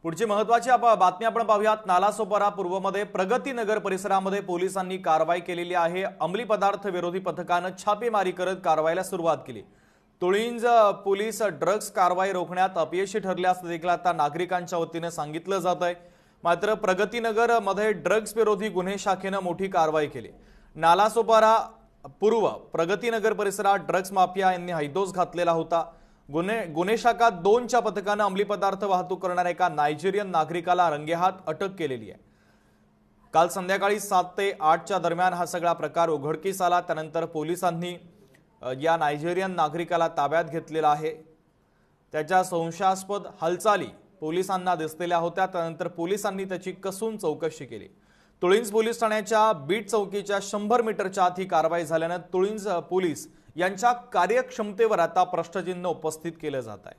पुढची महत्त्वाची बातमी आपण पाहूयात। नालासोपारा पूर्वमध्ये प्रगती नगर परिसरामध्ये पोलिसांनी कारवाई केलेली आहे। अंमली पदार्थ विरोधी पथकाने छापेमारी करत कारवाईला सुरुवात केली। तुळींज पोलीस ड्रग्ज कारवाई रोखण्यात अपयशी ठरले असं देखील आता नागरिकांच्या वतीने सांगितलं जात आहे। मात्र प्रगती नगर मध्ये ड्रग्ज विरोधी गुन्हे शाखेने मोठी कारवाई केली। नालासोपारा पूर्व प्रगती नगर परिसरात ड्रग्ज माफिया यांनी हैदोस घातलेला होता। गुन्हे शाखा 2च्या पथकाने अंमली पदार्थ वाहतूक करणाऱ्या एका नायजेरियन नागरिकाला रंगेहात अटक केलेली आहे। काल संध्याकाळी 7 ते 8च्या दरम्यान हा सगळा प्रकार उघडकीस आला। त्यानंतर पोलिसांनी या नायजेरियन नागरिकाला ताब्यात घेतलेला आहे। त्याच्या संशयास्पद हालचाली पोलिसांना दिसलेल्या होत्या। त्यानंतर पोलिसांनी त्याची कसून चौकशी केली। तुळींज पोलीस ठाण्याच्या बीट चौकीच्या 100 मीटरच्या आत ही कारवाई झाल्याने तुळींज पोलीस यांच्या कार्यक्षमतेवर आता प्रश्नचिन्ह उपस्थित केले जात आहे।